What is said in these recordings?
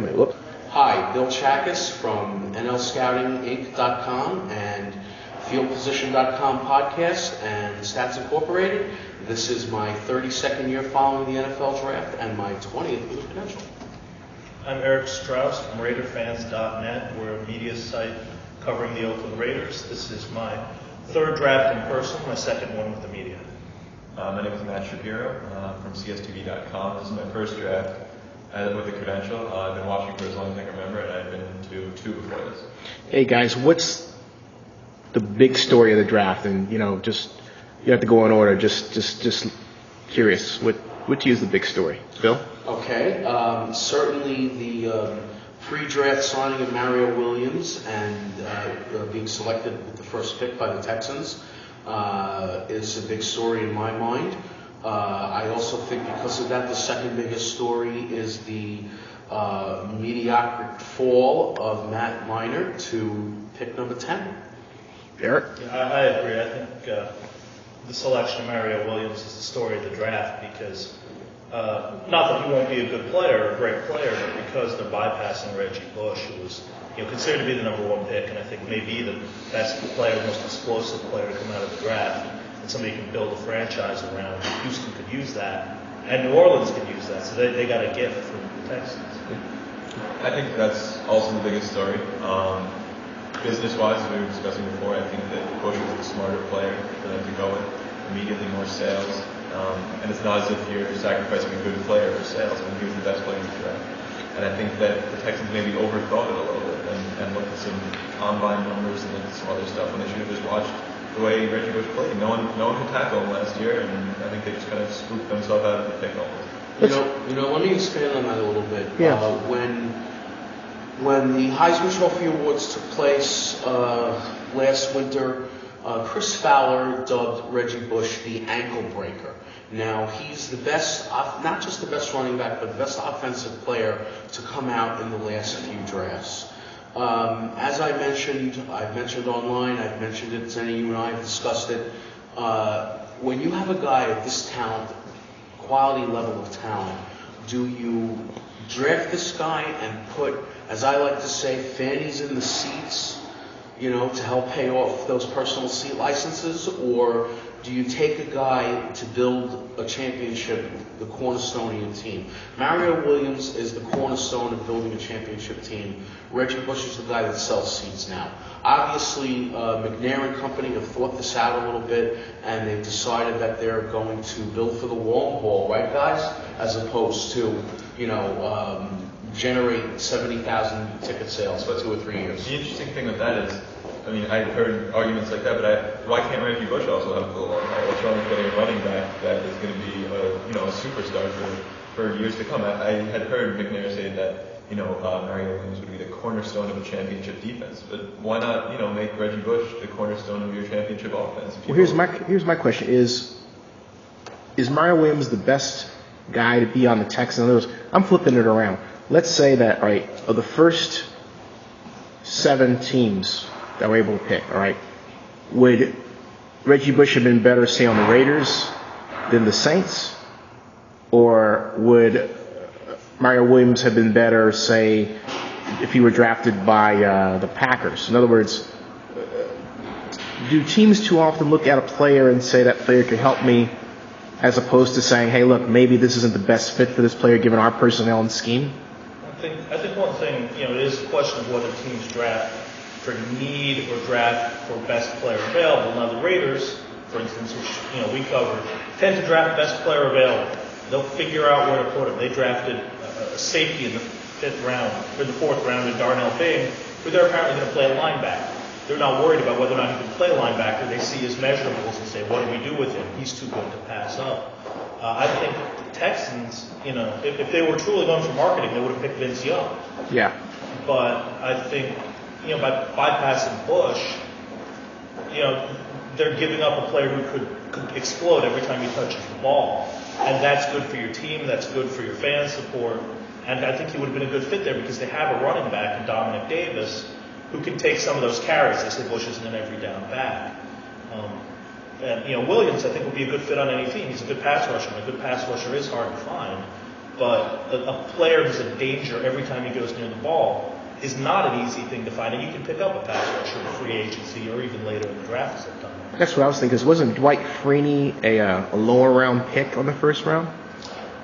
Whoops. Hi, Bill Chachkes from NLScoutingInc.com and FieldPosition.com podcast and Stats Incorporated. This is my 32nd year following the NFL draft and my 20th with Credential. I'm Eric Strauss from RaiderFans.net. We're a media site covering the Oakland Raiders. This is my third draft in person, my second one with the media. My name is Matt Shapiro from CSTV.com. This is my first draft with the Credential. I've been watching for as long as I can remember, and I've been to two before this. Hey guys, what's the big story of the draft? And just you have to go in order. Just curious. What to you is the big story, Bill? Okay, certainly the pre-draft signing of Mario Williams and being selected with the first pick by the Texans is a big story in my mind. I also think because of that, the second biggest story is the mediocre fall of Matt Leinart to pick number 10. Eric? Yeah, I agree. I think the selection of Mario Williams is the story of the draft because not that he won't be a good player or a great player, but because they're bypassing Reggie Bush, who was considered to be the number one pick, and I think maybe the best player, most explosive player to come out of the draft, and somebody who can build a franchise around. Houston could use that, and New Orleans could use that, so they got a gift from the Texans. I think that's also the biggest story. Business-wise, as we were discussing before, I think that Bush was the smarter player for them to go with. Immediately more sales, and it's not as if you're sacrificing a good player for sales when he was the best player in the draft. And I think that the Texans maybe overthought it a little bit and looked at some combine numbers and looked at some other stuff when they should have just watched the way Reggie Bush played. No one could tackle him last year, and I think they just kind of spooked themselves out of the pick almost. Let me expand on that a little bit. Yeah. When the Heisman Trophy Awards took place last winter, Chris Fowler dubbed Reggie Bush the ankle breaker. Now, he's the best, not just the best running back, but the best offensive player to come out in the last few drafts. As I've mentioned online, I've mentioned it, Zennie, you and I have discussed it. When you have a guy of this talent, quality level of talent, do you draft this guy and put, as I like to say, fannies in the seats, to help pay off those personal seat licenses, or do you take a guy to build a championship, the cornerstone of your team? Mario Williams is the cornerstone of building a championship team. Reggie Bush is the guy that sells seats now. Obviously, McNair and company have thought this out a little bit, and they've decided that they're going to build for the long haul, right, guys? As opposed to, generate 70,000 ticket sales for 2 or 3 years. The interesting thing with that is, I've heard arguments like that, but why can't Reggie Bush also have the long haul? What's wrong with getting a running back that is going to be a superstar for years to come? I had heard McNair say that Mario Williams would be the cornerstone of a championship defense, but why not make Reggie Bush the cornerstone of your championship offense? Well, here's my question: Is Mario Williams the best guy to be on the Texans? In other words, I'm flipping it around. Let's say that, all right, of the first 7 teams that were able to pick, all right, would Reggie Bush have been better, say, on the Raiders than the Saints? Or would Mario Williams have been better, say, if he were drafted by the Packers? In other words, do teams too often look at a player and say that player could help me, as opposed to saying, hey, look, maybe this isn't the best fit for this player given our personnel and scheme? I think one thing, it is a question of whether teams draft for need or draft for best player available. Now, the Raiders, for instance, which we covered, tend to draft best player available. They'll figure out where to put him. They drafted a safety in the 4th round in Darnell Bing, who they're apparently going to play a linebacker. They're not worried about whether or not he can play linebacker. They see his measurables and say, what do we do with him? He's too good to pass up. I think the Texans, if they were truly going for marketing, they would have picked Vince Young. Yeah. But I think, by bypassing Bush, they're giving up a player who could explode every time he touches the ball. And that's good for your team. That's good for your fan support. And I think he would have been a good fit there because they have a running back in Dominic Davis who can take some of those carries. They say Bush isn't an every down back. And Williams, I think, would be a good fit on any team. He's a good pass rusher, and a good pass rusher is hard to find. but a player who's a danger every time he goes near the ball is not an easy thing to find, and you can pick up a pass rusher in free agency or even later in the draft sometime. That's what I was thinking. Because wasn't Dwight Freeney a lower round pick on the first round?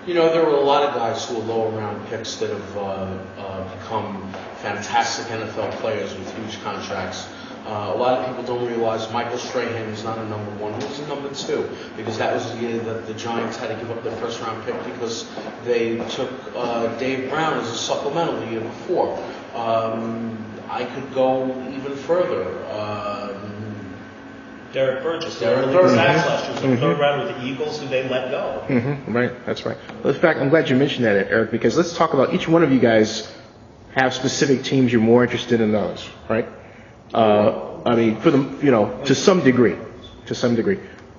You know, there were a lot of guys who were lower round picks that have become fantastic NFL players with huge contracts. A lot of people don't realize Michael Strahan is not a number one. He was a number two, because that was the year that the Giants had to give up their first round pick because they took Dave Brown as a supplemental the year before. I could go even further. Derek Burgess. Derek Burgess. Last year was a third round with the Eagles, who they let go. Right, that's right. Well, in fact, I'm glad you mentioned that, Eric, because let's talk about each one of you guys have specific teams you're more interested in those, right? I mean, for them, you know, to some degree.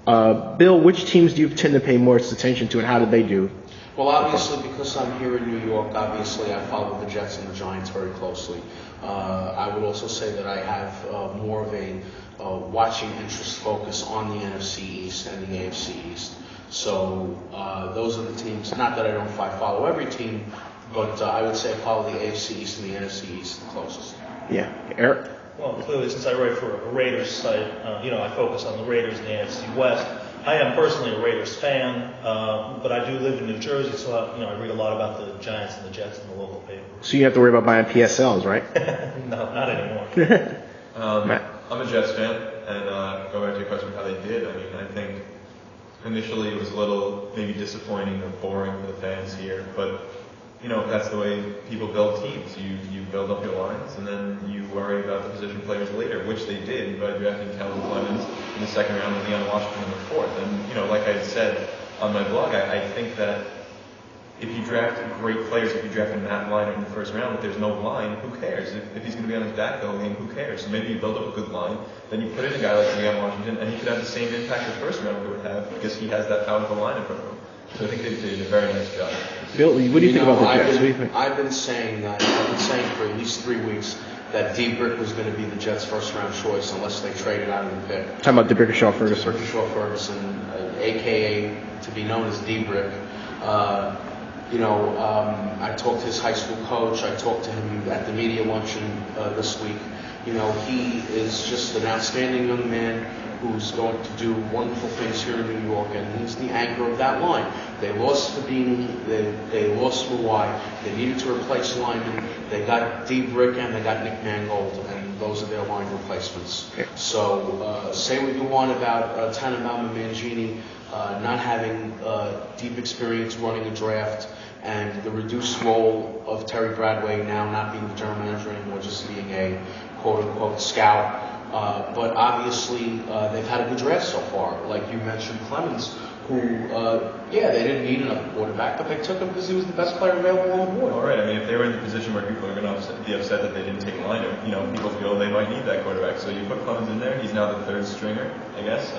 Bill, which teams do you tend to pay more attention to, and how did they do? Well, obviously, because I'm here in New York, obviously I follow the Jets and the Giants very closely. I would also say that I have more of a watching interest focus on the NFC East and the AFC East. So those are the teams. Not that I don't follow every team, but I would say I follow the AFC East and the NFC East the closest. Yeah, Eric. Well, clearly, since I write for a Raiders site, I focus on the Raiders and the AFC West. I am personally a Raiders fan, but I do live in New Jersey, so I read a lot about the Giants and the Jets in the local paper. So you have to worry about buying PSLs, right? No, not anymore. I'm a Jets fan, and going back to your question of how they did, I mean, I think initially it was a little maybe disappointing or boring for the fans here, but that's the way people build teams. You build up your lines, and then you worry about the position players later, which they did by drafting Calvin Clemens in the second round and Leon Washington in the fourth. And like I had said on my blog, I think that if you draft great players, if you draft a Matt Leinart in the first round, but there's no line, who cares? If he's going to be on his back the whole game, who cares? So maybe you build up a good line, then you put in a guy like Leon Washington, and he could have the same impact the first rounder would have because he has that powerful line in front of him. So I think they did a very nice job. Bill, what do you think about the Jets? What do you think? I've been saying for at least 3 weeks that D-Brick was going to be the Jets' first-round choice unless they traded out of the pick. Talking about DeBrickashaw Ferguson. DeBrickashaw Ferguson, a.k.a. to be known as D-Brick. I talked to his high school coach. I talked to him at the media luncheon this week. He is just an outstanding young man who's going to do wonderful things here in New York, and he's the anchor of that line. They lost Fabini, they lost Mawai, they needed to replace linemen, they got D-Brick and they got Nick Mangold, and those are their line replacements. Okay. So say what you want about Tannenbaum and Mangini not having deep experience running a draft, and the reduced role of Terry Bradway now not being the general manager anymore, just being a quote-unquote scout. But obviously, they've had a good draft so far. Like you mentioned, Clemens, who, they didn't need another quarterback, but they took him because he was the best player available on the board. All right. I mean, if they were in the position where people are going to be upset that they didn't take Leinart, people feel they might need that quarterback. So you put Clemens in there. He's now the third stringer, I guess,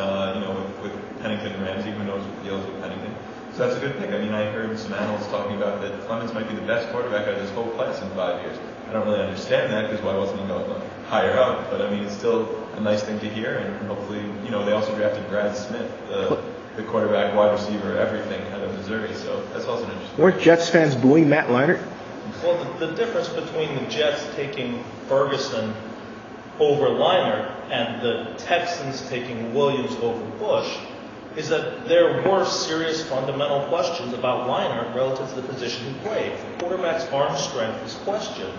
with Pennington and Ramsey. Who knows what deals with Pennington. So that's a good pick. I mean, I heard some analysts talking about that Clemens might be the best quarterback out of this whole class in 5 years. I don't really understand that because why wasn't he going higher up? But I mean, it's still a nice thing to hear, and hopefully, they also drafted Brad Smith, the quarterback, wide receiver, everything out of Missouri. So that's also an interesting. Weren't Jets fans booing Matt Leinart? Well, the difference between the Jets taking Ferguson over Leinart and the Texans taking Williams over Bush is that there were serious fundamental questions about Leinart relative to the position he played. If the quarterback's arm strength is questioned,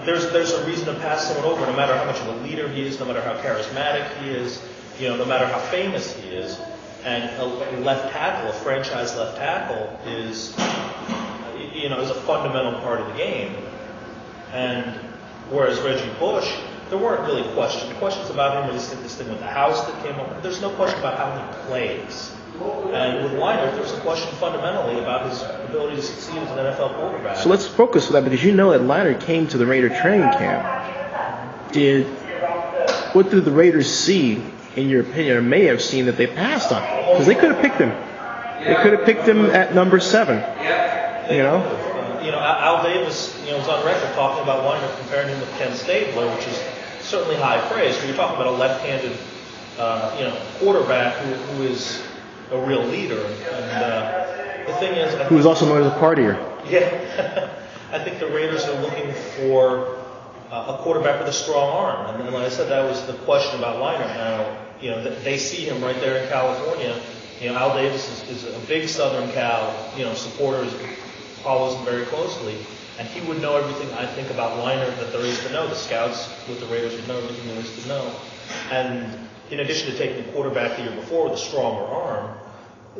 there's a reason to pass someone over, no matter how much of a leader he is, no matter how charismatic he is, no matter how famous he is. And a left tackle, a franchise left tackle, is a fundamental part of the game. And whereas Reggie Bush, there weren't really questions about him. Or this thing with the house that came up. There's no question about how he plays. And with Leinart, there's a question fundamentally about his ability to succeed as an NFL quarterback. So let's focus on that, because that Leinart came to the Raider training camp. What did the Raiders see, in your opinion, or may have seen, that they passed on? Because they could have picked him. They could have picked him at number 7. Al Davis, was on record talking about Leinart, comparing him with Ken Stabler, which is certainly high praise. When you're talking about a left-handed, quarterback who is a real leader, and The thing is, who was also known as a partier. Yeah, I think the Raiders are looking for a quarterback with a strong arm, and like I said, that was the question about Leinart. Now, they see him right there in California. Al Davis is a big Southern Cal, supporter, follows him very closely, and he would know everything I think about Leinart that there is to know. The scouts with the Raiders would know everything there is to know, and in addition to taking the quarterback the year before with a stronger arm,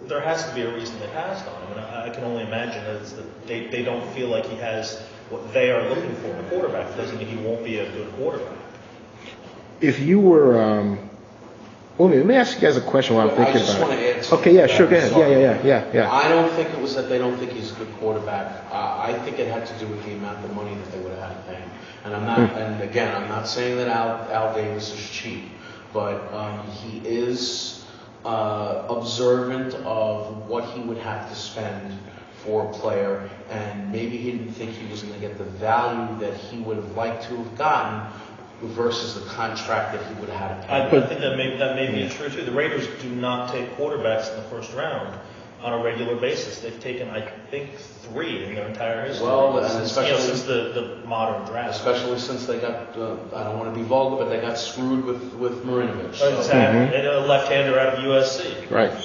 there has to be a reason they passed on him, and I can only imagine that it's that they don't feel like he has what they are looking for in a quarterback. It doesn't mean he won't be a good quarterback. If you were, well, let me ask you guys a question while I'm thinking about it. I just want to add something. Okay, yeah, sure, go ahead. Yeah. I don't think it was that they don't think he's a good quarterback. I think it had to do with the amount of money that they would have had to pay him. And and again, I'm not saying that Al Davis is cheap, but he is observant of what he would have to spend for a player, and maybe he didn't think he was going to get the value that he would have liked to have gotten versus the contract that he would have had to pay. I think that may be true too. The Raiders do not take quarterbacks in the first round on a regular basis. They've taken, I think, 3 in their entire history. Well, and especially since the modern draft. Especially since they got, I don't want to be vulgar, but they got screwed with Marinovich. So. Exactly. And a left-hander out of USC. Right.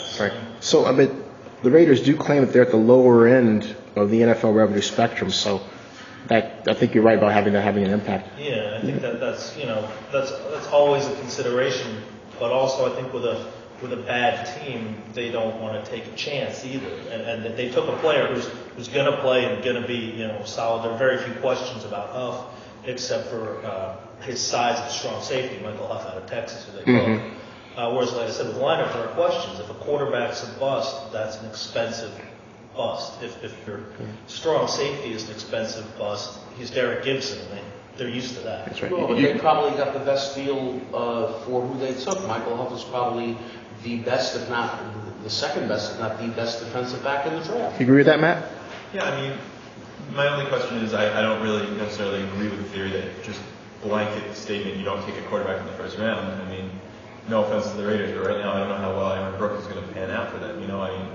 So, I mean, the Raiders do claim that they're at the lower end of the NFL revenue spectrum, so I think you're right about having an impact. Yeah, I think that's always a consideration, but also I think with a bad team, they don't want to take a chance either. And they took a player who's going to play and going to be solid. There are very few questions about Huff, except for his size of strong safety, Michael Huff out of Texas, who they took. Whereas, like I said, with Leinart, there are questions. If a quarterback's a bust, that's an expensive bust. If your strong safety is an expensive bust, he's Derek Gibson, and they're used to that. That's right. Well, but they probably got the best deal for who they took. Michael Huff was probably the best, if not the second best, if not the best defensive back in the draft. You agree with that, Matt? Yeah, I mean, my only question is I don't really necessarily agree with the theory that just blanket statement you don't take a quarterback in the first round. I mean, no offense to the Raiders, but right now I don't know how well Aaron Brooks is going to pan out for them. I mean,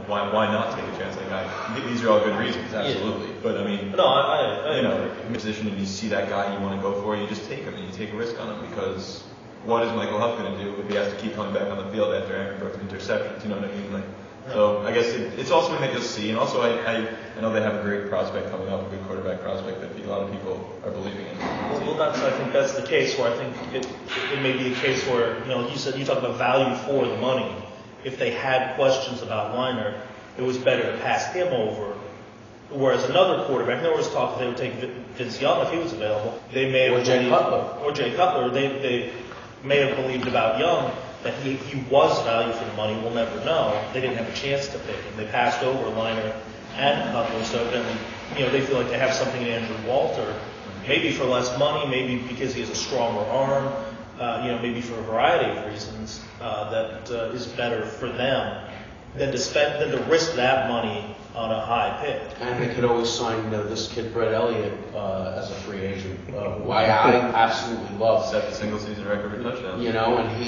why not take a chance on a guy? These are all good reasons, absolutely. Yeah. But I mean, no, I in a position and you see that guy you want to go for, you just take him and you take a risk on him, because what is Michael Huff going to do if he has to keep coming back on the field after Aaron Brooks' interceptions? You know what I mean? So I guess it's also something that you'll see, and also I know they have a great prospect coming up, a good quarterback prospect that a lot of people are believing in. Well, I think that's the case where I think it may be a case where you talk about value for the money. If they had questions about Leinart, it was better to pass him over. Whereas another quarterback, there was talk that they would take Vince Young if he was available. They may have Jay Cutler. They may have believed about Young that he was value for the money. We'll never know. They didn't have a chance to pick him. They passed over Leinart and Cutler, so then they feel like they have something in Andrew Walter, maybe for less money, maybe because he has a stronger arm, maybe for a variety of reasons that is better for them than to risk that money on a high pick. And they could always sign this kid Brett Elliott as a free agent, who I absolutely love. Set the single season record for touchdowns. And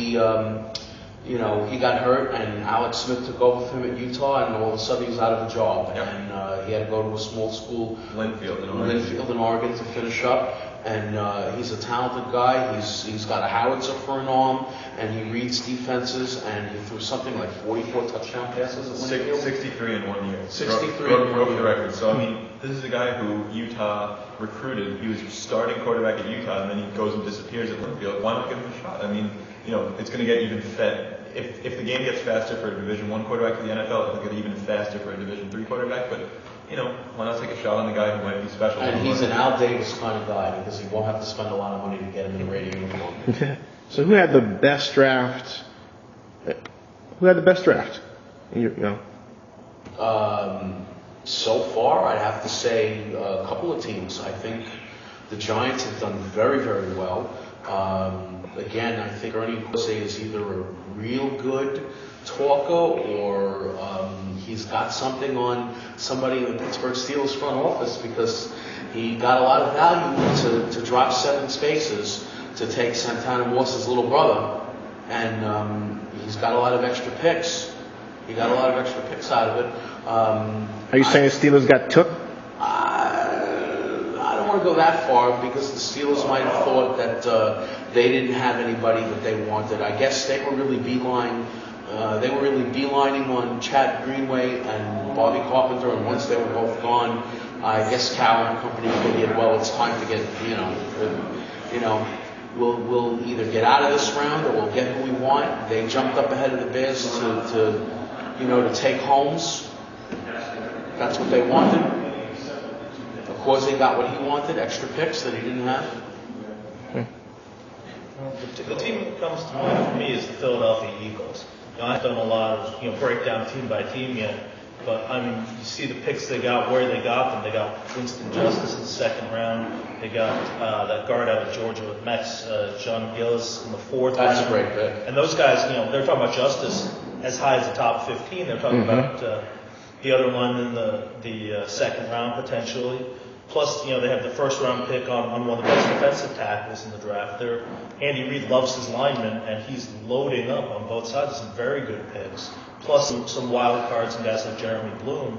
he got hurt, and Alex Smith took over for him at Utah, and all of a sudden he was out of a job, and he had to go to a small school, Linfield in Oregon, to finish up. And he's a talented guy. He's got a howitzer for an arm, and he reads defenses. And he threw something like 44 touchdown passes at Linfield. 63 in 1 year. 63 broke the record. So I mean, this is a guy who Utah recruited. He was starting quarterback at Utah, and then he goes and disappears at Linfield. Why not give him a shot? I mean, it's going to get even fed. If the game gets faster for a Division I quarterback to the NFL, it'll get even faster for a Division III quarterback. But why not take a shot on the guy who might be special? And he's an Al Davis kind of guy, because he won't have to spend a lot of money to get him in a radio uniform. So who had the best draft? So far, I'd have to say a couple of teams. I think the Giants have done very, very well. Again, I think Ernie Jose is either a real good talker or he's got something on somebody in the Pittsburgh Steelers front office, because he got a lot of value to drop 7 spaces to take Santana Moss's little brother, and he's got a lot of extra picks. He got a lot of extra picks out of it. Are you saying the Steelers got took? I don't want to go that far because the Steelers might have thought that they didn't have anybody that they wanted. I guess they were really beelining on Chad Greenway and Bobby Carpenter, and once they were both gone, I guess Cal and company figured, well, it's time to get, we'll either get out of this round or we'll get who we want. They jumped up ahead of the Bears to take Holmes. That's what they wanted. Of course, they got what he wanted, extra picks that he didn't have. The team that comes to mind for me is the Philadelphia Eagles. I've done a lot of breakdown team by team yet, but I mean, you see the picks they got, where they got them. They got Winston Justice in the second round. They got that guard out of Georgia with Mex, John Gillis in the fourth round. That's a great pick. And those guys, they're talking about Justice as high as the top 15. They're talking about the other one in the second round potentially. Plus, they have the first round pick on one of the best defensive tackles in the draft. Andy Reid loves his linemen, and he's loading up on both sides. Some very good picks. Plus some wild cards and guys like Jeremy Bloom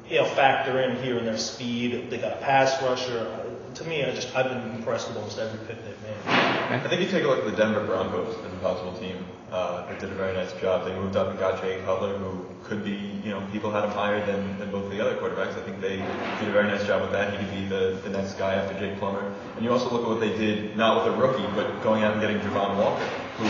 who factor in here in their speed. They got a pass rusher. To me, I've been impressed with almost every pick they've made. I think you take a look at the Denver Broncos as a possible team. They did a very nice job. They moved up and got Jay Cutler, who could be, people had him higher than both the other quarterbacks. I think they did a very nice job with that. He could be the next guy after Jake Plummer. And you also look at what they did, not with a rookie, but going out and getting Javon Walker, who,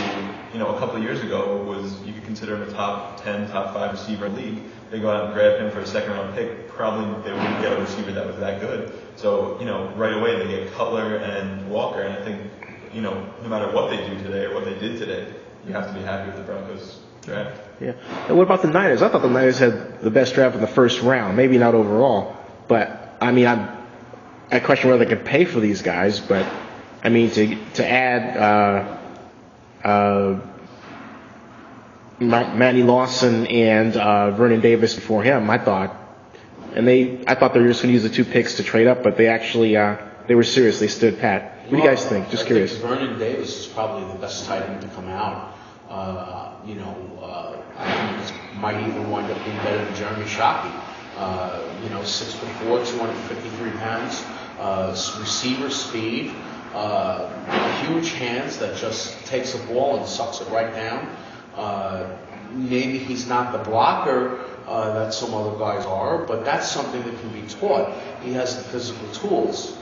a couple of years ago you could consider him a top 10, top 5 receiver in the league. They go out and grab him for a second round pick. Probably they wouldn't get a receiver that was that good. So, right away they get Cutler and Walker. And I think, no matter what they do today or what they did today, you have to be happy with the Broncos draft. Yeah. And what about the Niners? I thought the Niners had the best draft in the first round. Maybe not overall, but I mean, I question whether they could pay for these guys. But I mean, to add Manny Lawson and Vernon Davis before him, I thought they were just going to use the 2 picks to trade up, but they actually they were serious. They stood pat. What do you guys think? Just curious. I think Vernon Davis is probably the best tight end to come out. I think it might even wind up being better than Jeremy Shockey. 6'4", 253 pounds, receiver speed, huge hands that just takes the ball and sucks it right down. Maybe he's not the blocker that some other guys are, but that's something that can be taught. He has the physical tools.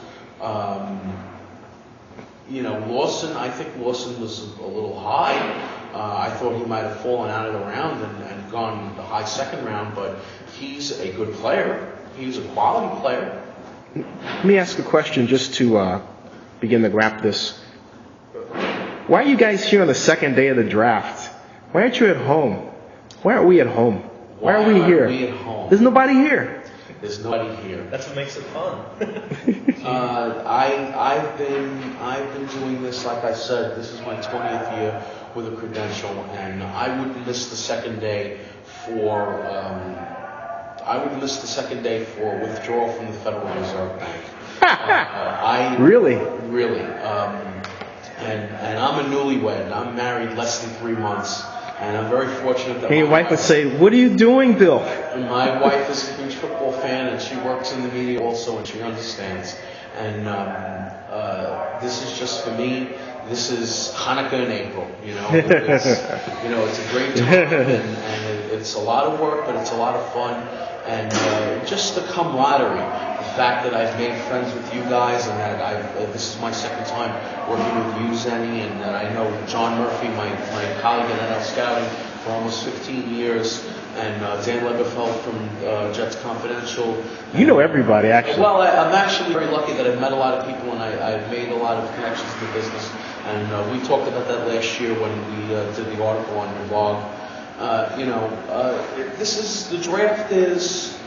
Lawson, I think Lawson was a little high. I thought he might have fallen out of the round and gone the high second round, but he's a good player. He's a quality player. Let me ask a question just to begin to wrap this. Why are you guys here on the second day of the draft? Why aren't you at home? Why aren't we at home? Why are we here? We at home? There's nobody here. There's nobody here. That's what makes it fun. I've been doing this, like I said, this is my 20th year with a credential, and I wouldn't miss the second day for withdrawal from the Federal Reserve Bank. Really? Really. And I'm a newlywed. I'm married less than 3 months. And I'm very fortunate that your wife would say, "What are you doing, Bill?" My wife is a huge football fan, and she works in the media also, and she understands. And this is just for me. This is Hanukkah in April. It's a great time, and it's a lot of work, but it's a lot of fun, and just the camaraderie. The fact that I've made friends with you guys, and that this is my second time working with you, Zennie, and that I know John Murphy, my colleague at NL Scouting, for almost 15 years, and Dan Leberfeld from Jets Confidential. You know everybody, actually. Well, I'm actually very lucky that I've met a lot of people, and I've made a lot of connections in the business. And we talked about that last year when we did the article on your blog. The draft is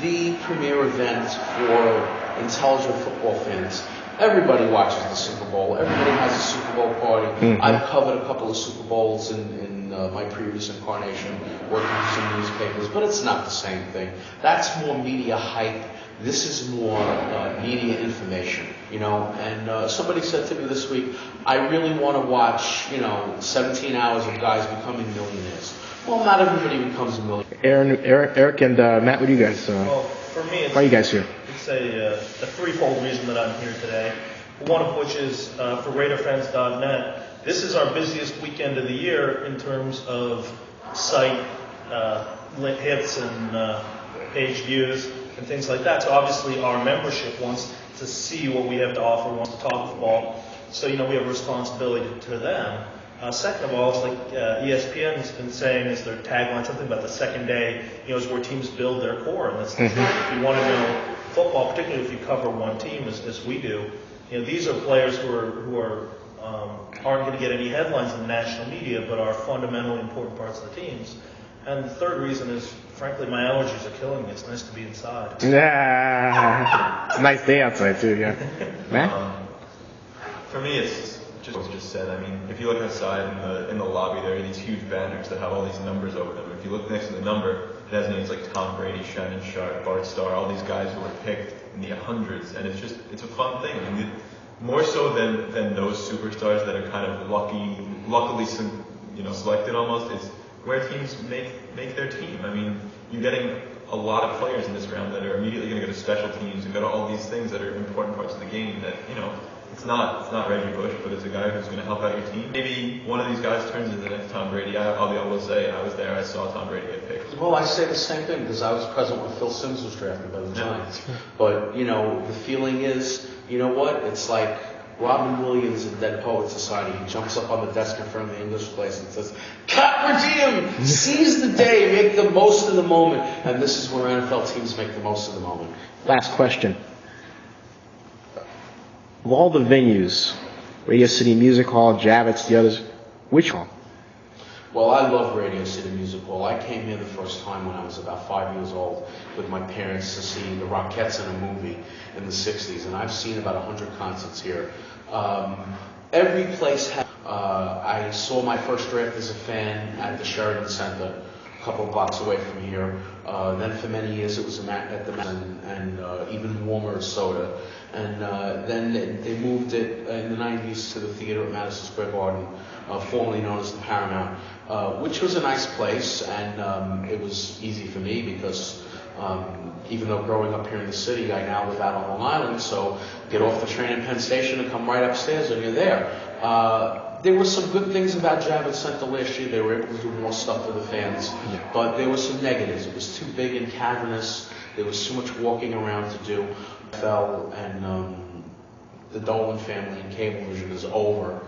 the premier event for intelligent football fans. Everybody watches the Super Bowl. Everybody has a Super Bowl party. Mm-hmm. I've covered a couple of Super Bowls in my previous incarnation, working for some newspapers, but it's not the same thing. That's more media hype This is more media information, you know. And somebody said to me this week, I really want to watch, 17 hours of guys becoming millionaires. Well, not everybody becomes a millionaire. Eric, and Matt, what do you guys? Well, for me, why are you guys here? It's a threefold reason that I'm here today. One of which is for RaiderFans.net. This is our busiest weekend of the year in terms of site hits and page views and things like that. So obviously our membership wants to see what we have to offer, wants to talk football. So, we have a responsibility to them. Second of all, it's like ESPN has been saying as their tagline, something about the second day, is where teams build their core. And that's the truth. If you want to know football, particularly if you cover one team as we do, these are players who aren't going to get any headlines in the national media, but are fundamentally important parts of the teams. And the third reason is, frankly, my allergies are killing me. It's nice to be inside. Yeah, it's a nice day outside too. Yeah, Matt. For me, it's just what was just said. I mean, if you look outside in the lobby, there are these huge banners that have all these numbers over them. If you look next to the number, it has names like Tom Brady, Shannon Sharp, Bart Starr, all these guys who were picked in the hundreds, and it's a fun thing. I mean, more so than those superstars that are kind of luckily selected almost. It's where teams make their team. I mean, you're getting a lot of players in this round that are immediately going to go to special teams and go to all these things that are important parts of the game that, it's not Reggie Bush, but it's a guy who's going to help out your team. Maybe one of these guys turns into the next Tom Brady. I'll be able to say I was there. I saw Tom Brady get picked. Well, I say the same thing because I was present when Phil Simms was drafted by the Giants. But, the feeling is, it's like Robin Williams in Dead Poets Society. He jumps up on the desk in front of the English place and says, "Cat redeem! Seize the day, make the most of the moment." And this is where NFL teams make the most of the moment. Last question. Of all the venues, Radio City Music Hall, Javits, the others, which one? Well, I love Radio City Music Hall. I came here the first time when I was about 5 years old with my parents to see the Rockettes in a movie in the 60s, and I've seen about 100 concerts here. Every place has... I saw my first draft as a fan at the Sheridan Center, a couple of blocks away from here. Then for many years it was at the Mountain, and even warmer soda. And then they moved it in the 90s to the theater at Madison Square Garden, formerly known as the Paramount, which was a nice place, and it was easy for me because even though growing up here in the city, I now live out on Long Island, so get off the train at Penn Station and come right upstairs and you're there. There were some good things about Javits Center last year. They were able to do more stuff for the fans, but there were some negatives. It was too big and cavernous. There was too much walking around to do. And the Dolan family and Cablevision is over,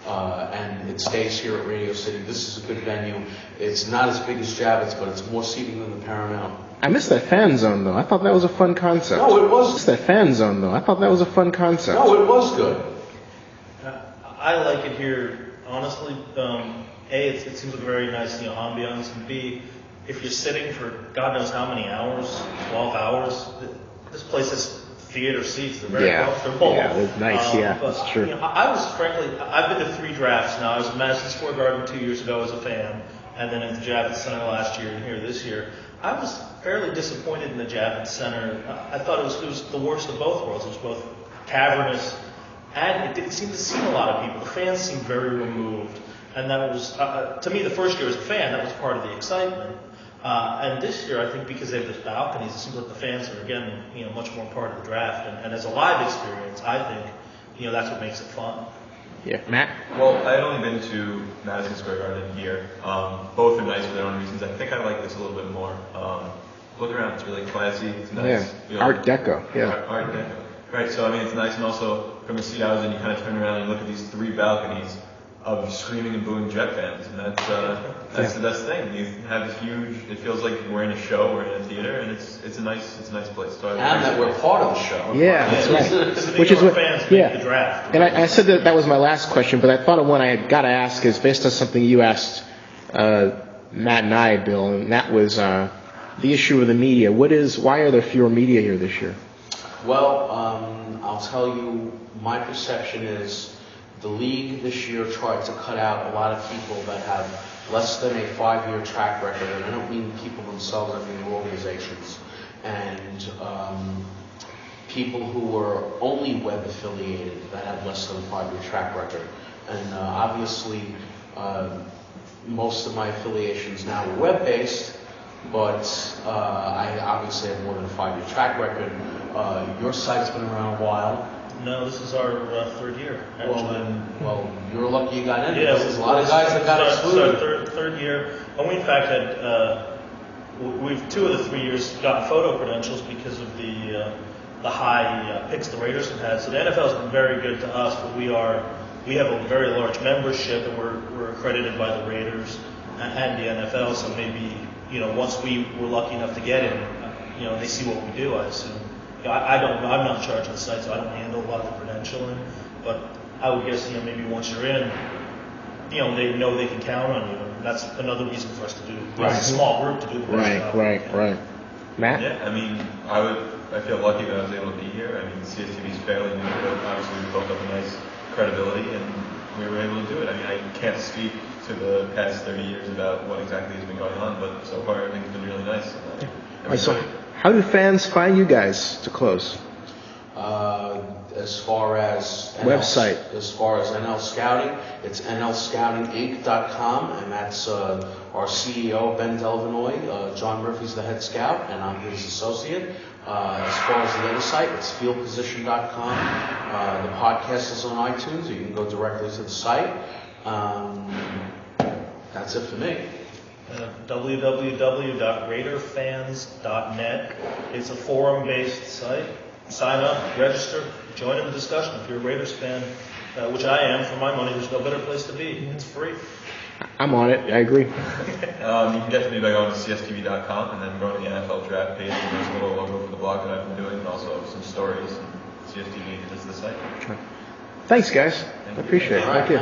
and it stays here at Radio City. This is a good venue. It's not as big as Javits, but it's more seating than the Paramount. I missed that fan zone though. I thought that was a fun concept. No, it was. I missed that fan zone though. I thought that was a fun concept. No, it was good. I like it here, honestly. A, it seems like a very nice ambiance, and B, if you're sitting for God knows how many hours, 12 hours, this place is theater seats. They're very comfortable. Yeah, they're nice. That's true. I was frankly, I've been to 3 drafts now. I was at Madison Square Garden 2 years ago as a fan, and then at the Javits Center last year and here this year. I was fairly disappointed in the Javits Center. I thought it was the worst of both worlds. It was both cavernous, and it didn't seem to see a lot of people. The fans seemed very removed, and that was, to me, the first year as a fan, that was part of the excitement. And this year, I think because they have those balconies, it seems like the fans are again, much more part of the draft. And as a live experience, I think, that's what makes it fun. Yeah, Matt. Well, I had only been to Madison Square Garden here. Both are nice for their own reasons. I think I like this a little bit more. Look around; it's really classy. It's nice. Yeah, Art Deco. Yeah, Art Deco. Right. So I mean, it's nice, and also from the seat I was in, you kind of turn around and look at these 3 balconies of screaming and booing Jet fans, and that's the best thing. You have this huge. It feels like we're in a show, we're in a theater, and it's a nice place. So and that we're part of the show. Yeah, that's right. Which is what fans make the draft. And I said that was my last question, but I thought of one I had got to ask is based on something you asked Matt and I, Bill, and that was the issue of the media. Why are there fewer media here this year? Well, I'll tell you, my perception is the league this year tried to cut out a lot of people that have less than a 5-year track record, and I don't mean people themselves, I mean organizations. And people who were only web affiliated that had less than a 5-year track record. And obviously, most of my affiliations now are web-based, but I obviously have more than a 5-year track record. Your site's been around a while. No, this is our third year. Actually. Well, you're lucky you got in. Yeah, there's a lot of guys that got excluded. It's our third year, and we in fact had we've 2 of the 3 years gotten photo credentials because of the high picks the Raiders have had. So the NFL has been very good to us, but we have a very large membership, and we're accredited by the Raiders and the NFL. So maybe once we were lucky enough to get in, they see what we do. I assume. I'm not in charge of the site, so I don't handle a lot of the credentialing. But I would guess maybe once you're in, they know they can count on you. And that's another reason for us to do. Right. It's a small group to do the best job. Right. Matt? Yeah, I mean, I feel lucky that I was able to be here. I mean, CSTV is fairly new, but obviously we built up a nice credibility, and we were able to do it. I mean, I can't speak to the past 30 years about what exactly has been going on, but so far everything's been really nice. So, how do fans find you guys to close? As far as website, as far as NL Scouting, it's nlscoutinginc.com, and that's our CEO Ben Delvenoy. John Murphy's the head scout, and I'm his associate. As far as the other site, it's fieldposition.com. The podcast is on iTunes. You can go directly to the site. That's it for me. www.raiderfans.net. It's a forum-based site. Sign up, register, join in the discussion. If you're a Raiders fan, which I am, for my money, there's no better place to be. It's free. I'm on it. I agree. You can get to me by going to cstv.com and then going to the NFL draft page, and there's a little logo for the blog that I've been doing, and also some stories. CSTV is the site. Thanks, guys. I appreciate it. Thank you.